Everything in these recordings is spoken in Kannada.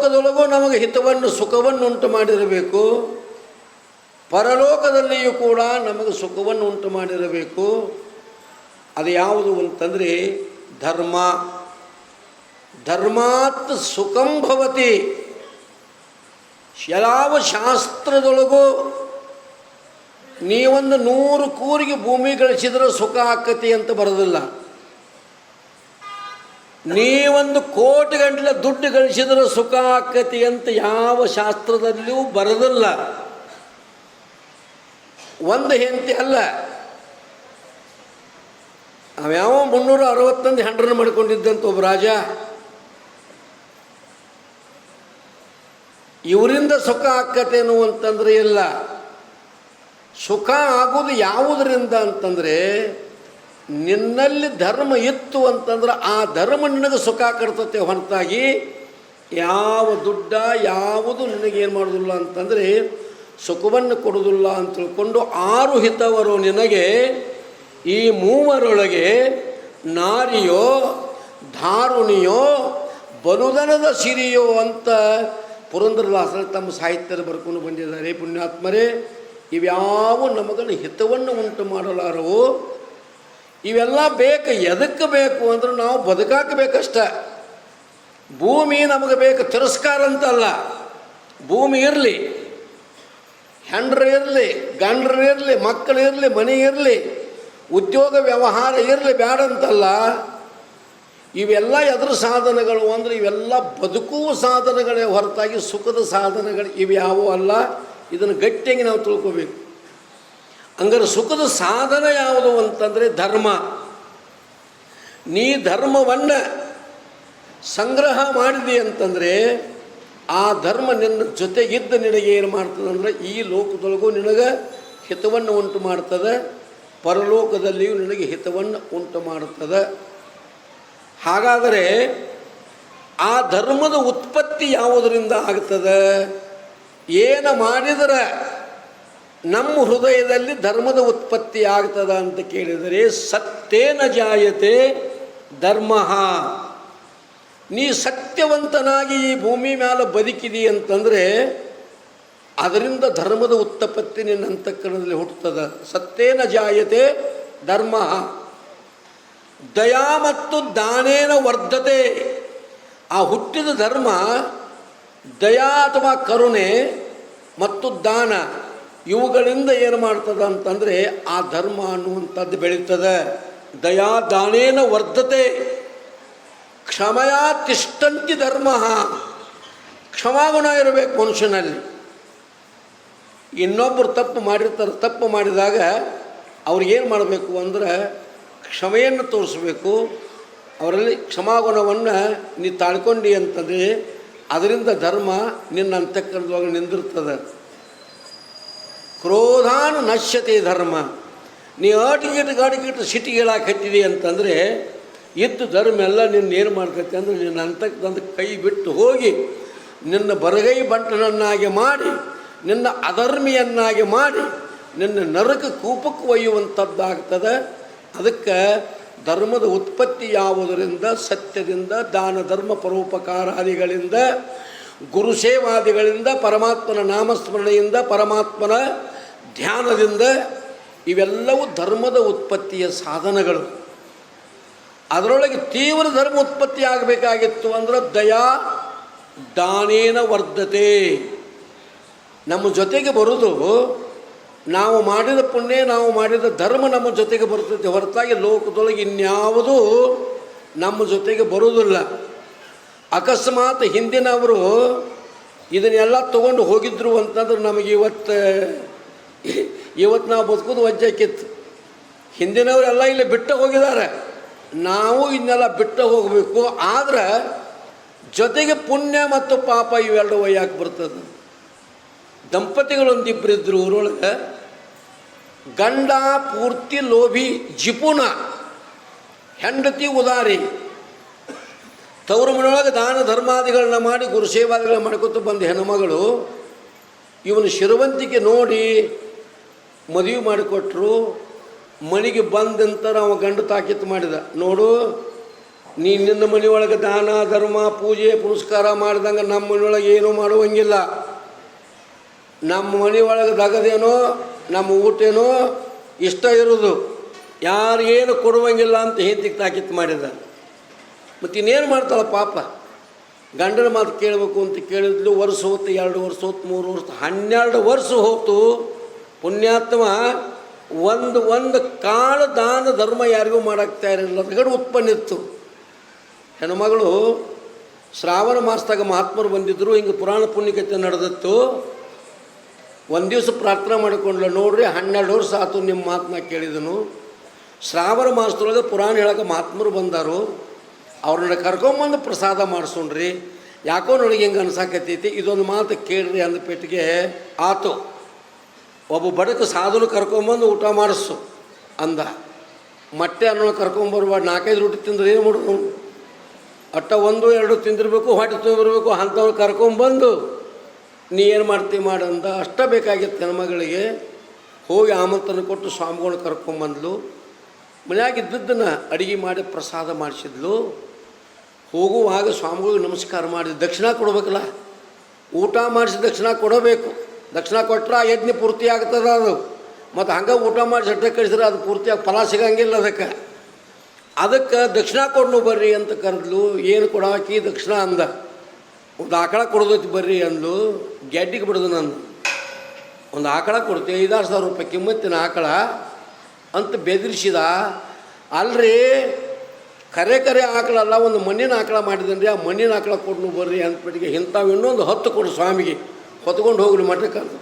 ಲೋಕದೊಳಗೂ ನಮಗೆ ಹಿತವನ್ನು ಸುಖವನ್ನು ಉಂಟು ಮಾಡಿರಬೇಕು, ಪರಲೋಕದಲ್ಲಿಯೂ ಕೂಡ ನಮಗೆ ಸುಖವನ್ನು ಉಂಟು ಮಾಡಿರಬೇಕು. ಅದು ಯಾವುದು ಅಂತಂದರೆ ಧರ್ಮ. ಧರ್ಮಾತ್ ಸುಖಂ ಭವತಿ. ಯಾವ ಶಾಸ್ತ್ರದೊಳಗೂ ನೀವೊಂದು 100 ಕೂರಿಗೆ ಭೂಮಿ ಗಳಿಸಿದ್ರೆ ಸುಖ ಆಕ್ಕತಿ ಅಂತ ಬರೋದಿಲ್ಲ. ನೀವೊಂದು ಕೋಟಿ ಗಂಟಲೆ ದುಡ್ಡು ಗಳಿಸಿದ್ರೆ ಸುಖ ಆಕ್ಕತಿ ಅಂತ ಯಾವ ಶಾಸ್ತ್ರದಲ್ಲಿಯೂ ಬರೋದಿಲ್ಲ. ಒಂದು ಹೆಂಡತಿ ಅಲ್ಲ, ಅವ್ಯಾವ 361 ಹೆಂಡ್ರನ್ನು ಮಾಡ್ಕೊಂಡಿದ್ದಂತ ಒಬ್ಬ ರಾಜ. ಇವರಿಂದ ಸುಖ ಆಕ್ಕತೇನು ಅಂತಂದರೆ ಇಲ್ಲ. ಸುಖ ಆಗೋದು ಯಾವುದರಿಂದ ಅಂತಂದರೆ ನಿನ್ನಲ್ಲಿ ಧರ್ಮ ಇತ್ತು ಅಂತಂದ್ರೆ ಆ ಧರ್ಮ ನಿನಗೆ ಸುಖ ಕೊಡ್ತತೆ ಹೊರತಾಗಿ ಯಾವ ದುಡ್ಡ ಯಾವುದು ನಿನಗೇನು ಮಾಡೋದಿಲ್ಲ ಅಂತಂದರೆ ಸುಖವನ್ನು ಕೊಡೋದಿಲ್ಲ ಅಂತ ತಿಳ್ಕೊಂಡು 6 ಹಿತವರು ನಿನಗೆ ಈ 3ರೊಳಗೆ ನಾರಿಯೋ ಧಾರುಣಿಯೋ ಬಲುದನದ ಸಿರಿಯೋ ಅಂತ ಪುರಂದರದಾಸರು ತಮ್ಮ ಸಾಹಿತ್ಯದ ಬರ್ಕೊಂಡು ಬಂದಿದ್ದಾರೆ. ಪುಣ್ಯಾತ್ಮರೇ, ಇವ್ಯಾವು ನಮಗನ್ನು ಹಿತವನ್ನು ಉಂಟು ಮಾಡಲಾರವು. ಇವೆಲ್ಲ ಬೇಕು. ಎದಕ್ಕೆ ಬೇಕು ಅಂದ್ರೆ ನಾವು ಬದುಕಾಕಬೇಕಷ್ಟ. ಭೂಮಿ ನಮಗೆ ಬೇಕು, ತಿರಸ್ಕಾರ ಅಂತಲ್ಲ. ಭೂಮಿ ಇರಲಿ, ಹೆಂಡ್ರು ಇರಲಿ, ಗಂಡ್ರು ಇರಲಿ, ಮಕ್ಕಳು ಇರಲಿ, ಮನೆ ಇರಲಿ, ಉದ್ಯೋಗ ವ್ಯವಹಾರ ಇರಲಿ, ಬ್ಯಾಡಂತಲ್ಲ. ಇವೆಲ್ಲ ಎದ್ರ ಸಾಧನಗಳು ಅಂದರೆ ಇವೆಲ್ಲ ಬದುಕುವ ಸಾಧನಗಳೇ ಹೊರತಾಗಿ ಸುಖದ ಸಾಧನಗಳು ಇವ್ಯಾವೂ ಅಲ್ಲ. ಇದನ್ನು ಗಟ್ಟಿಯಾಗಿ ನಾವು ತಿಳ್ಕೋಬೇಕು. ಹಂಗಾರೆ ಸುಖದ ಸಾಧನ ಯಾವುದು ಅಂತಂದರೆ ಧರ್ಮ. ನೀ ಧರ್ಮವನ್ನು ಸಂಗ್ರಹ ಮಾಡಿದೆ ಅಂತಂದರೆ ಆ ಧರ್ಮ ನಿನ್ನ ಜೊತೆಗಿದ್ದ ನಿನಗೆ ಏನು ಮಾಡ್ತದಂದ್ರೆ ಈ ಲೋಕದೊಳಗೂ ನಿನಗೆ ಹಿತವನ್ನು ಉಂಟು ಮಾಡ್ತದೆ, ಪರಲೋಕದಲ್ಲಿಯೂ ನಿನಗೆ ಹಿತವನ್ನು ಉಂಟು ಮಾಡುತ್ತದೆ. ಹಾಗಾದರೆ ಆ ಧರ್ಮದ ಉತ್ಪತ್ತಿ ಯಾವುದರಿಂದ ಆಗ್ತದೆ? ಏನು ಮಾಡಿದರೆ ನಮ್ಮ ಹೃದಯದಲ್ಲಿ ಧರ್ಮದ ಉತ್ಪತ್ತಿ ಆಗ್ತದ ಅಂತ ಕೇಳಿದರೆ ಸತ್ಯೇನ ಜಾಯತೆ ಧರ್ಮ. ನೀ ಸತ್ಯವಂತನಾಗಿ ಈ ಭೂಮಿ ಮೇಲೆ ಬದುಕಿದಿ ಅಂತಂದರೆ ಅದರಿಂದ ಧರ್ಮದ ಉತ್ಪತ್ತಿ ನಿನ್ನ ಅಂತಃಕರಣದಲ್ಲಿ ಹುಟ್ಟುತ್ತದೆ. ಸತ್ಯೇನ ಜಾಯತೆ ಧರ್ಮ. ದಯಾ ಮತ್ತು ದಾನೇನ ವರ್ಧತೆ. ಆ ಹುಟ್ಟಿದ ಧರ್ಮ ದಯಾ ಅಥವಾ ಕರುಣೆ ಮತ್ತು ದಾನ ಇವುಗಳಿಂದ ಏನು ಮಾಡ್ತದೆ ಅಂತಂದರೆ ಆ ಧರ್ಮ ಅನ್ನುವಂಥದ್ದು ಬೆಳೀತದೆ. ದಯಾ ದಾನೇನ ವರ್ಧತೆ. ಕ್ಷಮಯ ತಿಷ್ಟಂತಿ ಧರ್ಮ. ಕ್ಷಮಾಗುಣ ಇರಬೇಕು ಮನುಷ್ಯನಲ್ಲಿ. ಇನ್ನೊಬ್ಬರು ತಪ್ಪು ಮಾಡಿರ್ತಾರೆ, ತಪ್ಪು ಮಾಡಿದಾಗ ಅವ್ರಿಗೇನು ಮಾಡಬೇಕು ಅಂದ್ರೆ ಕ್ಷಮೆಯನ್ನು ತೋರಿಸ್ಬೇಕು. ಅವರಲ್ಲಿ ಕ್ಷಮಾಗುಣವನ್ನು ನೀ ತಾಳ್ಕೊಂಡು ಅಂತಂದರೆ ಅದರಿಂದ ಧರ್ಮ ನಿನ್ನ ಅಂತಃಕರಣದೊಳಗೆ ನಿಂದಿರ್ತದೆ. ಕ್ರೋಧಾನು ನಶ್ಯತೆ ಧರ್ಮ. ನೀ ಗಾಡಿಗಿಟ್ಟು ಸಿಟಿಗೆ ಹೇಳಕ್ಕೆ ಹತ್ತಿದೆ ಅಂತಂದರೆ ಇದ್ದು ಧರ್ಮ ಎಲ್ಲ ನಿನ್ನ ಏನು ಮಾಡ್ತೈತೆ ಅಂದರೆ ನಿನ್ನ ಅಂತಕ್ಕಂಥ ಕೈ ಬಿಟ್ಟು ಹೋಗಿ ನಿನ್ನ ಬರಗೈ ಬಂಟನನ್ನಾಗಿ ಮಾಡಿ, ನಿನ್ನ ಅಧರ್ಮಿಯನ್ನಾಗಿ ಮಾಡಿ, ನಿನ್ನ ನರಕ ಕೂಪಕ್ಕೆ ಒಯ್ಯುವಂಥದ್ದಾಗ್ತದೆ. ಅದಕ್ಕೆ ಧರ್ಮದ ಉತ್ಪತ್ತಿ ಯಾವುದರಿಂದ? ಸತ್ಯದಿಂದ, ದಾನ ಧರ್ಮ ಪರೋಪಕಾರಾದಿಗಳಿಂದ, ಗುರುಸೇವಾದಿಗಳಿಂದ, ಪರಮಾತ್ಮನ ನಾಮಸ್ಮರಣೆಯಿಂದ, ಪರಮಾತ್ಮನ ಧ್ಯಾನದಿಂದ. ಇವೆಲ್ಲವೂ ಧರ್ಮದ ಉತ್ಪತ್ತಿಯ ಸಾಧನಗಳು. ಅದರೊಳಗೆ ತೀವ್ರ ಧರ್ಮ ಉತ್ಪತ್ತಿ ಆಗಬೇಕಾಗಿತ್ತು ಅಂದ್ರೆ ದಯಾ ದಾನೇನ ವರ್ಧತೆ. ನಮ್ಮ ಜೊತೆಗೆ ಬರೋದು ನಾವು ಮಾಡಿದ ಪುಣ್ಯ, ನಾವು ಮಾಡಿದ ಧರ್ಮ ನಮ್ಮ ಜೊತೆಗೆ ಬರ್ತೈತೆ ಹೊರತಾಗಿ ಲೋಕದೊಳಗೆ ಇನ್ಯಾವುದೂ ನಮ್ಮ ಜೊತೆಗೆ ಬರೋದಿಲ್ಲ. ಅಕಸ್ಮಾತ್ ಹಿಂದಿನವರು ಇದನ್ನೆಲ್ಲ ತೊಗೊಂಡು ಹೋಗಿದ್ರು ಅಂತಂದ್ರೆ ನಮಗೆ ಇವತ್ತು ನಾವು ಬದುಕೋದು ವಜ್ಜಕ್ಕಿತ್ತು. ಹಿಂದಿನವರೆಲ್ಲ ಇಲ್ಲಿ ಬಿಟ್ಟು ಹೋಗಿದ್ದಾರೆ, ನಾವು ಇನ್ನೆಲ್ಲ ಬಿಟ್ಟು ಹೋಗಬೇಕು. ಆದರೆ ಜೊತೆಗೆ ಪುಣ್ಯ ಮತ್ತು ಪಾಪ ಇವೆರಡು ಒಯ್ಯಾಕೆ ಬರ್ತದೆ. ದಂಪತಿಗಳೊಂದಿಬ್ಬರಿದ್ದರು ಊರೊಳಗೆ. ಗಂಡ ಪೂರ್ತಿ ಲೋಭಿ ಜಿಪುಣ, ಹೆಂಡತಿ ಉದಾರಿ. ತವರು ಮನೆಯೊಳಗೆ ದಾನ ಧರ್ಮಾದಿಗಳನ್ನ ಮಾಡಿ ಗುರುಸೇವಾದಿಗಳನ್ನ ಮಾಡ್ಕೊತ ಬಂದ ಹೆಣ್ಮಗಳು ಇವನು ಶಿರವಂತಿಕೆ ನೋಡಿ ಮದುವೆ ಮಾಡಿಕೊಟ್ರು. ಮನೆಗೆ ಬಂದಂತರ ಅವ ಗಂಡು ತಾಕೀತು ಮಾಡಿದ, ನೋಡು ನಿನ್ನ ಮನೆಯೊಳಗೆ ದಾನ ಧರ್ಮ ಪೂಜೆ ಪುನಸ್ಕಾರ ಮಾಡಿದಂಗೆ ನಮ್ಮ ಮನೆಯೊಳಗೆ ಏನೂ ಮಾಡುವಂಗಿಲ್ಲ. ನಮ್ಮ ಮನೆಯೊಳಗೆ ದಗದೇನೋ ನಮ್ಮ ಊಟೇನೋ ಇಷ್ಟ ಇರೋದು, ಯಾರಿಗೇನು ಕೊಡುವಂಗಿಲ್ಲ ಅಂತ ಹೆಂಡತಿಗೆ ತಾಕೀತು ಮಾಡಿದ. ಮತ್ತು ಇನ್ನೇನು ಮಾಡ್ತಾಳೆ ಪಾಪ, ಗಂಡನ ಮಾತು ಕೇಳಬೇಕು ಅಂತ ಕೇಳಿದ್ಲು. ವರ್ಷ ಹೋತು, 2 ವರ್ಷ ಹೋತು, 3 ವರ್ಷ, 12 ವರ್ಷ ಹೋತು. ಪುಣ್ಯಾತ್ಮ ಒಂದು ಕಾಳು ದಾನ ಧರ್ಮ ಯಾರಿಗೂ ಮಾಡೋಕ್ಕೆ ಇರಲಿಲ್ಲ. ಅದಗಡೆ ಉತ್ಪನ್ನ ಇತ್ತು. ಹೆಣ್ಮಗಳು ಶ್ರಾವಣ ಮಾಸದಾಗ ಮಹಾತ್ಮರು ಬಂದಿದ್ದರು. ಹಿಂಗೆ ಪುರಾಣ ಪುಣ್ಯಕತೆ ನಡೆದಿತ್ತು. ಒಂದು ದಿವಸ ಪ್ರಾರ್ಥನೆ ಮಾಡಿಕೊಂಡ್ಲ, ನೋಡ್ರಿ 12 ವರ್ಷ ಆಯ್ತು ನಿಮ್ಮ ಮಾತನ್ನ ಕೇಳಿದನು. ಶ್ರಾವಣ ಮಾಸದೊಳಗೆ ಪುರಾಣ ಹೇಳೋಕೆ ಮಹಾತ್ಮರು ಬಂದಾರು. ಅವ್ರನ್ನ ಕರ್ಕೊಂಬಂದು ಪ್ರಸಾದ ಮಾಡಿಸೋಣ್ರಿ, ಯಾಕೋ ನನಗೆ ಹಿಂಗೆ ಅನ್ಸಾಕತ್ತೈತಿ, ಇದೊಂದು ಮಾತು ಕೇಳ್ರಿ ಅಂದ ಪೆಟ್ಟಿಗೆ ಆತು. ಒಬ್ಬ ಬಡಕ ಸಾಧುನು ಕರ್ಕೊಂಬಂದು ಊಟ ಮಾಡಿಸು ಅಂದ. ಮೊಟ್ಟೆ ಅನ್ನೋ ಕರ್ಕೊಂಬರ್ಬಾರ್ದು, 4-5 ರೊಟ್ಟಿ ತಿಂದ್ರೆ ಏನು ಮಾಡೋದು? ಅಟ್ಟ 1-2 ತಿಂದಿರಬೇಕು, ಹೊಟ್ಟೆ ತುಂಬಿರಬೇಕು. ಅಂಥವ್ರು ಕರ್ಕೊಂಬಂದು ನೀ ಏನು ಮಾಡ್ತೀವಿ ಮಾಡಂದ. ಅಷ್ಟ ಬೇಕಾಗಿತ್ತು ಹೆಣ್ಮಗಳಿಗೆ. ಹೋಗಿ ಆಮಂತ್ರಣ ಕೊಟ್ಟು ಸ್ವಾಮಿಗಳನ್ನ ಕರ್ಕೊಂಬಂದ್ಲು. ಮನ್ಯಾಗ ಇದ್ದದ್ದನ್ನು ಅಡುಗೆ ಮಾಡಿ ಪ್ರಸಾದ ಮಾಡಿಸಿದ್ಲು. ಹೋಗುವಾಗ ಸ್ವಾಮಿಗಳಿಗೆ ನಮಸ್ಕಾರ ಮಾಡಿದ. ದಕ್ಷಿಣ ಕೊಡಬೇಕಲ್ಲ, ಊಟ ಮಾಡಿಸಿ ದಕ್ಷಿಣ ಕೊಡಬೇಕು. ದಕ್ಷಿಣ ಕೊಟ್ಟರೆ ಆ ಯಜ್ಞ ಪೂರ್ತಿ ಆಗ್ತದೆ ಅದು. ಮತ್ತು ಹಂಗೆ ಊಟ ಮಾಡಿಸಿ ಅಡ್ಡ ಕಳಿಸಿದ್ರೆ ಅದು ಪೂರ್ತಿಯಾಗಿ ಫಲ ಸಿಗಂಗಿಲ್ಲ. ಅದಕ್ಕೆ ದಕ್ಷಿಣ ಕೊಡ್ನು ಬರ್ರಿ ಅಂತ ಕರೆದ್ಲು. ಏನು ಕೊಡಾಕಿ ದಕ್ಷಿಣ ಅಂದ. ಒಂದು ಆಕಳ ಕೊಡೋದೈತಿ ಬರ್ರಿ ಅಂದ್ಲು. ಗೆಡ್ಡಿಗೆ ಬಿಡೋದು ನಂದು. ಒಂದು ಆಕಳ ಕೊಡ್ತೀವಿ, 5,000 ರೂಪಾಯಿ ಕಿಮ್ಮತ್ತಿನ ಆಕಳ ಅಂತ ಬೆದರಿಸಿದ. ಅಲ್ರಿ ಕರೆ ಆಕಳಲ್ಲ, ಒಂದು ಮಣ್ಣಿನ ಆಕಳ ಮಾಡಿದನ್ರಿ, ಆ ಮಣ್ಣಿನ ಆಕಳ ಕೊಡ್ನು ಬರ್ರಿ ಅಂದ್ಬಿಟ್ಟಿಗೆ ಇಂಥವು ಇನ್ನೊಂದು 10 ಕೊಡು ಸ್ವಾಮಿಗೆ, ಹೊತ್ಕೊಂಡು ಹೋಗ್ಲಿ ಮಠಕ್ಕೆ ಅಂತ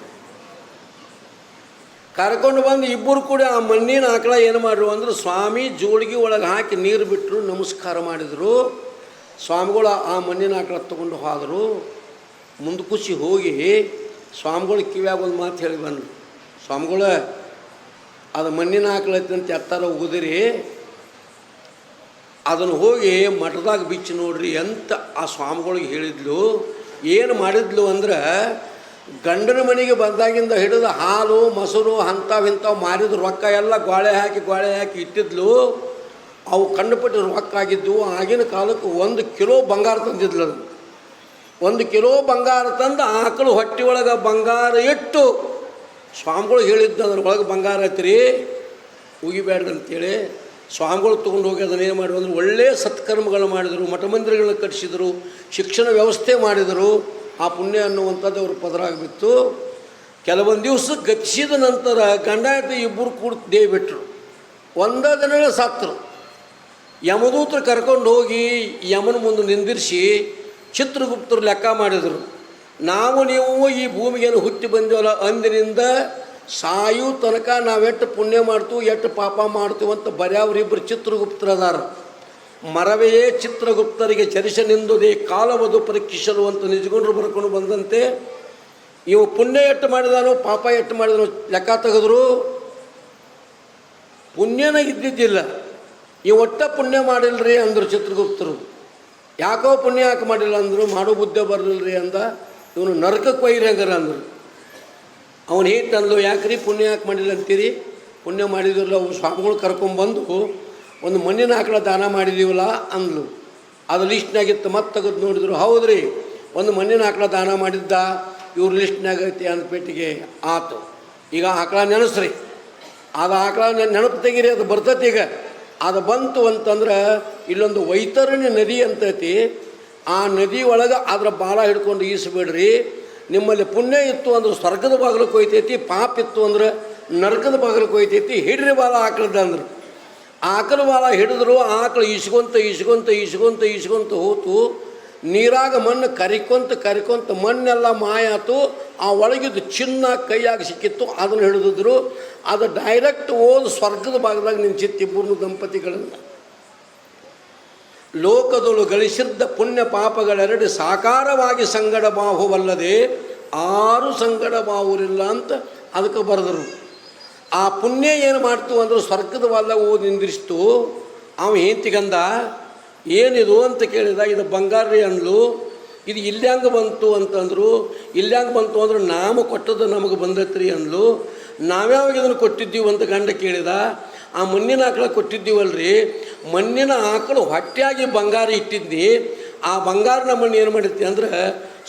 ಕರ್ಕೊಂಡು ಬಂದು ಇಬ್ಬರು ಕೂಡ ಆ ಮಣ್ಣಿನ ಆಕಳ ಏನು ಮಾಡ್ರು ಅಂದ್ರೆ ಸ್ವಾಮಿ ಜೋಳಿಗೆ ಒಳಗೆ ಹಾಕಿ ನೀರು ಬಿಟ್ಟರು, ನಮಸ್ಕಾರ ಮಾಡಿದರು. ಸ್ವಾಮಿಗಳು ಆ ಮಣ್ಣಿನ ಆಕಳ ತೊಗೊಂಡು ಹೋದರು. ಮುಂದಕುಸಿ ಹೋಗಿ ಸ್ವಾಮಿಗಳು ಕಿವ್ಯಾಗ ಒಂದು ಮಾತು ಹೇಳಿ ಬಂದರು. ಸ್ವಾಮಿಗಳು ಅದು ಮಣ್ಣಿನ ಆಕಳ ಐತಿ ಅಂತ ಎತ್ತಾರ ಉಗಿದಿರಿ, ಅದನ್ನು ಹೋಗಿ ಮಠದಾಗ ಬಿಚ್ಚಿ ನೋಡ್ರಿ ಅಂತ ಆ ಸ್ವಾಮಿಗಳಿಗೆ ಹೇಳಿದ್ಲು. ಏನು ಮಾಡಿದ್ಲು ಅಂದ್ರೆ ಗಂಡನ ಮನೆಗೆ ಬಂದಾಗಿಂದ ಹಿಡಿದು ಹಾಲು ಮೊಸರು ಅಂಥವು ಮಾರಿದ ರೊಕ್ಕ ಎಲ್ಲ ಗೋಳೆ ಹಾಕಿ ಇಟ್ಟಿದ್ಲು. ಅವು ಕಂಡುಪಟ್ಟು ರೊಕ್ಕ ಆಗಿದ್ದವು. ಆಗಿನ ಕಾಲಕ್ಕೆ 1 ಕಿಲೋ ಬಂಗಾರ ತಂದಿದ್ಲು. ಅದು 1 ಕಿಲೋ ಬಂಗಾರ ತಂದು ಆಕಳು ಹೊಟ್ಟೆ ಒಳಗೆ ಬಂಗಾರ ಇಟ್ಟು ಸ್ವಾಮಿಗಳು ಹೇಳಿದ್ದು ಅದ್ರೊಳಗೆ ಬಂಗಾರ ಐತ್ರಿ ಉಗಿಬೇಡ್ರಿ ಅಂತೇಳಿ. ಸ್ವಾಮಿಗಳು ತೊಗೊಂಡು ಹೋಗಿ ಅದನ್ನೇನು ಮಾಡಿದ್ರು ಅಂದ್ರೆ ಒಳ್ಳೆಯ ಸತ್ಕರ್ಮಗಳು ಮಾಡಿದರು, ಮಠ ಮಂದಿರಗಳನ್ನ ಕಟ್ಟಿಸಿದರು, ಶಿಕ್ಷಣ ವ್ಯವಸ್ಥೆ ಮಾಡಿದರು. ಆ ಪುಣ್ಯ ಅನ್ನುವಂಥದ್ದು ಅವ್ರ ಪದರಾಗಿ ಬಿತ್ತು. ಕೆಲವೊಂದು ದಿವಸ ಗತಿಸಿದ ನಂತರ ಗಂಡ ಹೆಂಡತಿ ಇಬ್ಬರು ಕೂಡ ದೇವಿ ಬಿಟ್ಟರು. ಒಂದೇ ದಿನವೇ ಸತ್ತರು. ಯಮದೂತರು ಕರ್ಕೊಂಡು ಹೋಗಿ ಯಮನ ಮುಂದೆ ನಿಂದಿರಿಸಿ ಚಿತ್ರಗುಪ್ತರು ಲೆಕ್ಕ ಮಾಡಿದರು. ನಾವು ನೀವು ಈ ಭೂಮಿಗೇನು ಹುಟ್ಟಿ ಬಂದೇವಲ್ಲ, ಅಂದಿನಿಂದ ಸಾಯು ತನಕ ನಾವೆಷ್ಟು ಪುಣ್ಯ ಮಾಡ್ತೀವಿ ಎಷ್ಟು ಪಾಪ ಮಾಡ್ತೀವಿ ಅಂತ ಬರ್ಯಾವ್ರಿಬ್ಬರು ಚಿತ್ರಗುಪ್ತರು ಅದಾರ. ಮರವೇ ಚಿತ್ರಗುಪ್ತರಿಗೆ ಚರಿಸನೆಂದುದೇ ಕಾಲವದು ಪರೀಕ್ಷಿಸಲು ಅಂತ ನಿಜಗೊಂಡ್ರು ಬರ್ಕೊಂಡು ಬಂದಂತೆ ಇವು ಪುಣ್ಯ ಎಷ್ಟು ಮಾಡಿದಾನೋ ಪಾಪ ಎಷ್ಟು ಮಾಡಿದಾನೋ ಲೆಕ್ಕ ತೆಗೆದ್ರು. ಪುಣ್ಯನ ಇದ್ದಿದ್ದಿಲ್ಲ. ಇವು ಒಟ್ಟ ಪುಣ್ಯ ಮಾಡಿಲ್ರಿ ಅಂದರು ಚಿತ್ರಗುಪ್ತರು. ಯಾಕೋ ಪುಣ್ಯ ಯಾಕೆ ಮಾಡಿಲ್ಲ ಅಂದರು. ಮಾಡೋ ಬುದ್ಧಿ ಬರಲಿಲ್ಲರಿ ಅಂದ. ಇವನು ನರಕಕ್ಕೆ ಒಯ್ರಿ ಹಂಗಾರ ಅಂದರು. ಅವನು ಹೇಗೆ ಅಂದ್ಲು, ಯಾಕ್ರಿ ಪುಣ್ಯ ಯಾಕೆ ಮಾಡಿಲ್ಲ ಅಂತೀರಿ? ಪುಣ್ಯ ಮಾಡಿದ್ರಲ್ಲ, ಅವು ಸ್ವಾಮಿಗಳು ಕರ್ಕೊಂಬಂದು ಒಂದು ಮಣ್ಣಿನ ಆಕಳ ದಾನ ಮಾಡಿದೀವಲ್ಲ ಅಂದ್ಲು. ಅದು ಲಿಸ್ಟ್ನಾಗಿತ್ತು. ಮತ್ತೆ ತೆಗೆದು ನೋಡಿದ್ರು, ಹೌದ್ರಿ ಒಂದು ಮಣ್ಣಿನ ಆಕಳ ದಾನ ಮಾಡಿದ್ದ, ಇವ್ರ ಲಿಸ್ಟ್ನಾಗ ಐತಿ ಅಂದ್ಪೇಟಿಗೆ ಆತು. ಈಗ ಆಕಳ ನೆನೆಸ್ರಿ, ಅದು ಆಕಳ ನೆನಪು ತೆಗೀರಿ, ಅದು ಬರ್ತೈತಿ. ಈಗ ಅದು ಬಂತು ಅಂತಂದ್ರೆ ಇಲ್ಲೊಂದು ವೈತರಣಿ ನದಿ ಅಂತೈತಿ. ಆ ನದಿ ಒಳಗೆ ಅದರ ಬಾಲ ಹಿಡ್ಕೊಂಡು ಈಸಬೇಡ್ರಿ. ನಿಮ್ಮಲ್ಲಿ ಪುಣ್ಯ ಇತ್ತು ಅಂದ್ರೆ ಸ್ವರ್ಗದ ಬಾಗಿಲಕ್ಕೆ ಹೋಯ್ತೈತಿ, ಪಾಪ ಇತ್ತು ಅಂದ್ರೆ ನರಕದ ಬಾಗಿಲಕ್ಕೆ ಹೋಯ್ತೈತಿ. ಹಿಡ್ರಿ ಬಾಲ ಆಕಳದ ಅಂದರು. ಆಕಳ ಬಾಲ ಹಿಡಿದ್ರು. ಆಕಳು ಈಸ್ಕೊಂತ ಹೋತು. ನೀರಾಗ ಮಣ್ಣು ಕರಿಕೊಂತ ಮಣ್ಣೆಲ್ಲ ಮಾಯಾತು. ಆ ಒಳಗಿದ್ದು ಚಿನ್ನ ಕೈಯಾಗಿ ಸಿಕ್ಕಿತ್ತು, ಅದನ್ನು ಹಿಡಿದಿದ್ರು. ಅದು ಡೈರೆಕ್ಟ್ ಓದು ಸ್ವರ್ಗದ ಭಾಗದಾಗ ನಿಂಚಿತ್ತು ಇಬ್ಬರು ದಂಪತಿಗಳನ್ನು. ಲೋಕದೊಳು ಗಳಿಸಿದ್ದ ಪುಣ್ಯ ಪಾಪಗಳೆರಡು ಸಾಕಾರವಾಗಿ ಸಂಗಡ ಬಾಹುವಲ್ಲದೆ 6 ಸಂಗಡ ಬಾಹುರಿಲ್ಲ ಅಂತ ಅದಕ್ಕೆ ಬರೆದರು. ಆ ಪುಣ್ಯ ಏನು ಮಾಡ್ತು ಅಂದ್ರೆ ಸ್ವರ್ಗದ ವಾಲ್ದಾಗ ಓದಿ ನಿಂದಿರಿಸ್ತು. ಅವ ಹೆಂತಿಗಂದ, ಏನಿದು ಅಂತ ಕೇಳಿದ. ಇದು ಬಂಗಾರ ಅಂದ್ಲು. ಇದು ಇಲ್ಯಾಂಗೆ ಬಂತು ಅಂತಂದರು. ಇಲ್ಯಾಂಗೆ ಬಂತು ಅಂದ್ರೆ ನಾಮ ಕೊಟ್ಟದ್ದು ನಮಗೆ ಬಂದೈತ್ರಿ ಅಂದ್ಲು. ನಾವ್ಯಾವಾಗ ಇದನ್ನು ಕೊಟ್ಟಿದ್ದೀವಿ ಅಂತ ಗಂಡ ಕೇಳಿದ. ಆ ಮಣ್ಣಿನ ಆಕಳ ಕೊಟ್ಟಿದ್ದೀವಲ್ರಿ, ಮಣ್ಣಿನ ಆಕಳು ಹೊಟ್ಟೆಯಾಗಿ ಬಂಗಾರ ಇಟ್ಟಿದ್ದಿ, ಆ ಬಂಗಾರ ನಮ್ಮನ್ನು ಏನು ಮಾಡಿರ್ತಿ ಅಂದ್ರೆ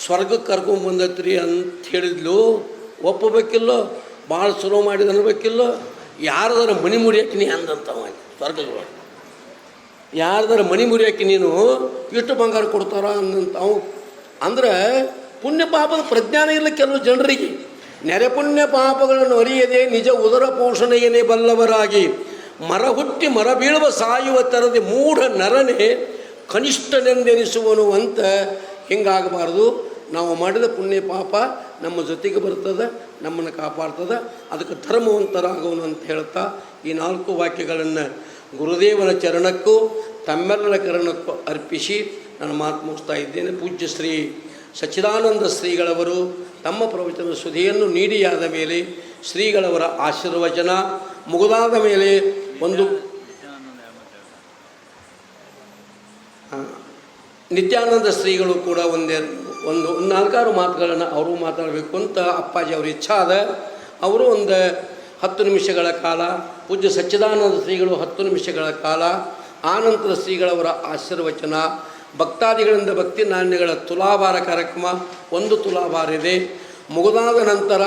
ಸ್ವರ್ಗಕ್ಕೆ ಕರ್ಕೊಂಬಂದತ್ರಿ ಅಂತ ಹೇಳಿದ್ಲು. ಒಪ್ಪಬೇಕಿಲ್ಲೋ? ಭಾಳ ಸುಲಭ ಮಾಡಿದ ಅನ್ಬೇಕಿಲ್ಲೋ? ಯಾರದಾರ ಮಣಿ ಮುರಿಯಾಕಿ ನೀ ಅಂದಂತವ ಸ್ವರ್ಗದೊಳಗೆ, ಯಾರದಾರ ಮಣಿ ಮುರಿಯಾಕಿ ನೀನು ಇಷ್ಟು ಬಂಗಾರ ಕೊಡ್ತಾರ ಅಂದಂತವು. ಅಂದ್ರೆ ಪುಣ್ಯ ಪಾಪದ ಪ್ರಜ್ಞಾನ ಇಲ್ಲ ಕೆಲವು ಜನರಿಗೆ. ನೆರೆ ಪುಣ್ಯ ಪಾಪಗಳನ್ನು ಅರಿಯದೆ ನಿಜ ಉದರ ಪೋಷಣೆಯೇ ಬಲ್ಲವರಾಗಿ ಮರ ಹುಟ್ಟಿ ಮರ ಬೀಳುವ ಸಾಯುವ ಥರದ ಮೂಢ ನರನೇ ಕನಿಷ್ಠನೆಂದೆನಿಸುವನು ಅಂತ ಹಿಂಗಾಗಬಾರ್ದು. ನಾವು ಮಾಡಿದ ಪುಣ್ಯ ಪಾಪ ನಮ್ಮ ಜೊತೆಗೆ ಬರ್ತದೆ, ನಮ್ಮನ್ನು ಕಾಪಾಡ್ತದೆ. ಅದಕ್ಕೆ ಧರ್ಮವಂತರಾಗೋನು ಅಂತ ಹೇಳ್ತಾ ಈ 4 ವಾಕ್ಯಗಳನ್ನು ಗುರುದೇವನ ಚರಣಕ್ಕೂ ತಮ್ಮೆಲ್ಲರ ಕರಣಕ್ಕೂ ಅರ್ಪಿಸಿ ನಾನು ಮಾತು ಮುಗಿಸ್ತಾ ಇದ್ದೇನೆ. ಪೂಜ್ಯ ಶ್ರೀ ಸಚ್ಚಿದಾನಂದ ಶ್ರೀಗಳವರು ತಮ್ಮ ಪ್ರವಚನ ಸುಧಿಯನ್ನು ನೀಡಿಯಾದ ಮೇಲೆ ಶ್ರೀಗಳವರ ಆಶೀರ್ವಚನ ಮುಗಿದಾದ ಮೇಲೆ ಒಂದು ನಿತ್ಯಾನಂದ ಶ್ರೀಗಳು ಕೂಡ ಒಂದು 4-6 ಮಾತುಗಳನ್ನು ಅವರು ಮಾತಾಡಬೇಕು ಅಂತ ಅಪ್ಪಾಜಿ ಅವ್ರ ಇಚ್ಛಾ ಅದ. ಅವರು ಒಂದು 10 ನಿಮಿಷಗಳ ಕಾಲ, ಪೂಜ್ಯ ಸಚ್ಚಿದಾನಂದ ಶ್ರೀಗಳು 10 ನಿಮಿಷಗಳ ಕಾಲ, ಆನಂತರ ಶ್ರೀಗಳವರ ಆಶೀರ್ವಚನ, ಭಕ್ತಾದಿಗಳಿಂದ ಭಕ್ತಿ ನಾಣ್ಯಗಳ ತುಲಾಭಾರ ಕಾರ್ಯಕ್ರಮ 1 ತುಲಾಭಾರ ಇದೆ. ಮುಗಿದಾದ ನಂತರ